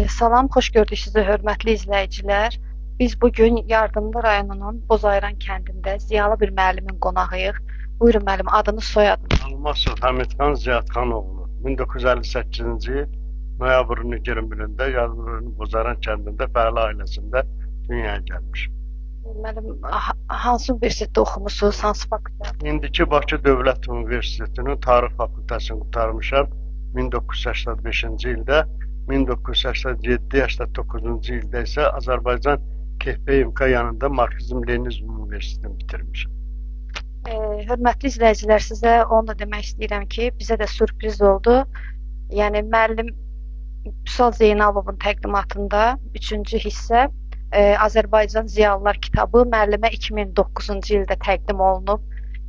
Salam, xoş gördük sizi, hörmətli izləyicilər. Biz bugün Yardımlı rayonunun Bozayran kəndində ziyalı bir müəllimin qonağıyıq. Buyurun müəllim, adınız, soyadınız. Almasov Həmidxan Ziyadxanoğlu 1958-ci il noyabrın 20-də Yardımlı rayonunun Bozayran kəndində Fəhli ailəsində dünyaya gəlmişim. Müəllim, hansı universitetdə oxumusunuz, hansı fakültə? İndiki Bakı Dövlət Universitetinin Tarix fakültəsini qurtarmışam 1985-ci ildə. 1987-89-cu ildə isə Azərbaycan KPMK yanında Marksizm-Leninizm Universitetini bitirmişəm. Hörmətli izləyicilər, sizə onu da demək istəyirəm ki, bizə də sürpriz oldu. Yəni, müəllim Vüsal Zeynalovun təqdimatında 3-cü hissə Azərbaycan Ziyalılar kitabı müəllimə 2009-cu ildə təqdim olunub.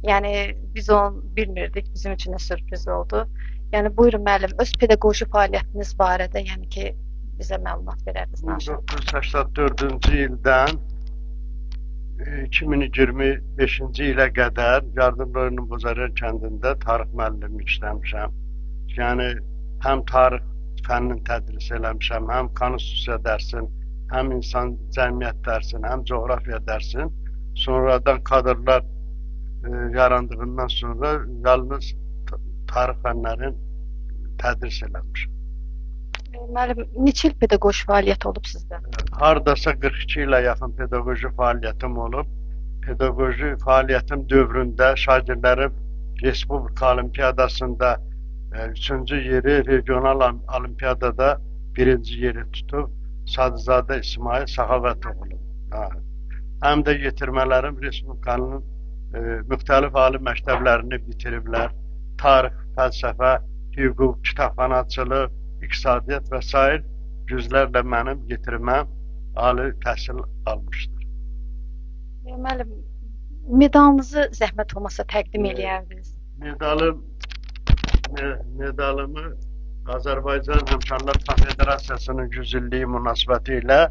Yəni, biz onu bilmirdik, bizim üçün də sürpriz oldu. Yəni, buyurun müəllim, öz pedaqoji fəaliyyətiniz barədə, yəni ki, bizə məlumat verərdiniz. 1984-cü ildən 2025-ci ilə qədər Yardımlı rayonunun Bozayran kəndində tarix müəllimi işləmişəm. Yəni, həm tarix fənnini tədris eləmişəm, həm konstitusiya dərsin, həm insan cəmiyyət dərsin, həm coğrafiya dərsin. Sonradan kadrlar yarandığından sonra yalnız tarix fənlərin tədris eləmişəm. Müəllim, neçə il pedaqoji fəaliyyət olub sizdə? Hardasa 42 ilə yaxın pedaqoji fəaliyyətim olub. Pedaqoji fəaliyyətim dövründə şagirdlərim Respublika Olimpiyadasında 3-cü yeri, regional olimpiyadada 1-ci yeri tutub Sadızadə İsmail Səxavətoğlu. Həm də yetirmələrim Respublikanın müxtəlif ali məktəblərini bitiriblər. Tarix, fəlsəfə, hüquq, kitabxanaçılıq, iqtisadiyyat və s. güzlərlə mənim yetirməm ali təhsil almışdır. Müəllim, medalınızı zəhmət olmasa təqdim eləyərdiniz. Medalımı Azərbaycan Həmkarlar Konfederasiyasının 100 illiyi münasibəti ilə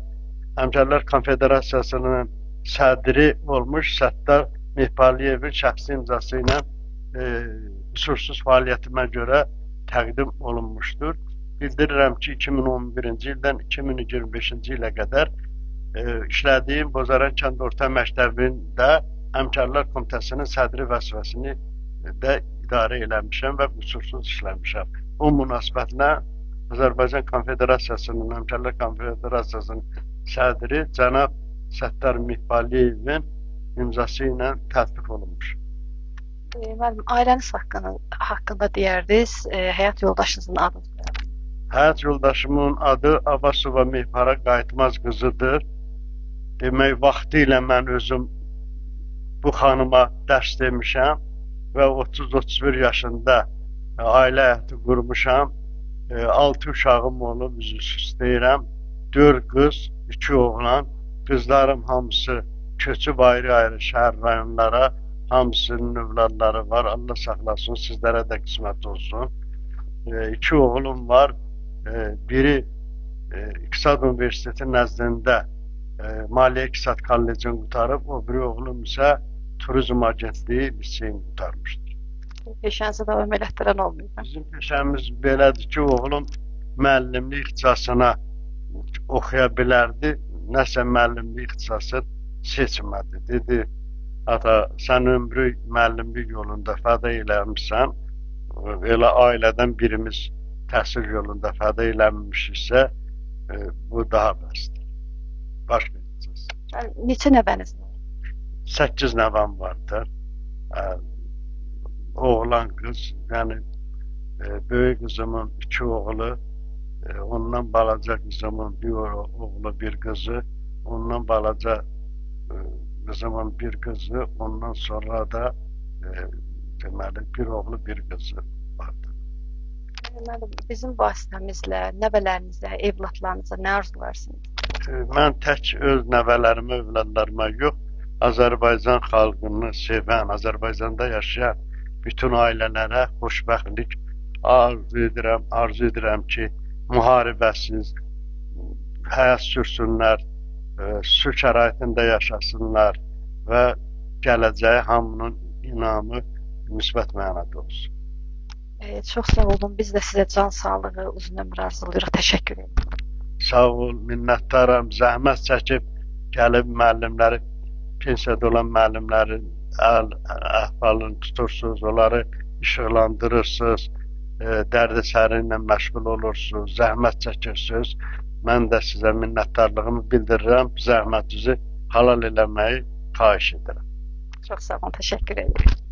Həmkarlar Konfederasiyasının sədri olmuş Səttar Mehbaliyevin şəxsi imzası ilə qüsursuz fəaliyyətimə görə təqdim olunmuşdur. Bildirirəm ki, 2011-ci ildən 2025-ci ilə qədər işlədiyim Bozayran kənd orta məktəbində Həmkarlar Komitəsinin sədri vəzifəsini də idarə eləmişəm və qüsursuz işləmişəm. O münasibətlə Azərbaycan Konfederasiyasının, Həmkarlar Konfederasiyasının sədri cənab Səttar Mehbaliyevin imzası ilə tətbiq olunmuş. Müəllim, ailəniz haqqında deyərdiniz, həyat yoldaşınızın adını? Həyat yoldaşımın adı Abbasova Mehpara Qayıtmaz qızıdır. Demək, vaxtı ilə mən özüm bu xanıma dərs demişəm və 30-31 yaşında ailə həyatı qurmuşam. 6 uşağım olub, üzü istəyirəm. 4 qız, 2 oğlan. Qızlarım hamısı köçüb ayrı-ayrı şəhər rayonlara, hamısının övladları var. Allah saxlasın, sizlərə də qismət olsun. 2 oğlum var. Biri İqtisad Universiteti nəzdində Maliyyə İqtisad Kollecini qutarıb, o biri oğlum isə Turizm Agentliyi liseyini qutarmışdır. Peşənizi davam elətdirən olmayıb. Bizim peşəmiz belədir ki, oğlum müəllimlik ixtisasına oxuya bilərdi. Nəsə müəllimlik ixtisası seçmədi. Dedi, ata, sən ömrü müəllimlik yolunda fəda eləmişsən, elə ailədən birimiz təhsil yolunda fəda eləmişiksə, bu daha bəsdir. Başqa edəcəz. Neçə nəvəniz var? 8 nəvəm vardır. Oğlan qız, yəni böyük qızımın 2 oğlu, ondan balaca qızımın bir oğlu, bir qızı, ondan balaca qızımın bir qızı, ondan sonra da deməli bir oğlu, bir qızı vardır. Bizim vasitəmizlə, nəvələrinizə, evlatlarınıza nə arzularsınız? Mən tək öz nəvələrimə, övladlarıma yox, Azərbaycan xalqını sevən, Azərbaycanda yaşayan bütün ailələrə xoşbəxtlik arzu edirəm ki, müharibəsiz həyat sürsünlər, sülh şəraitində yaşasınlar və gələcəyi hamının inamı müsbət mənada olsun. Çox sağ olun. Biz də sizə can sağlığı, uzun ömür arzulayırıq. Təşəkkür edirəm. Sağ ol, minnətdaram. Zəhmət çəkib gəlib müəllimləri, pensiyada olan müəllimlərin əhvalını tutursunuz, onları işıqlandırırsınız, dərdi-sərinlə məşğul olursunuz, zəhmət çəkirsiniz. Mən də sizə minnətdarlığımı bildirirəm, zəhmətinizi halal eləməyi xahiş edirəm. Çox sağ olun, təşəkkür edirəm.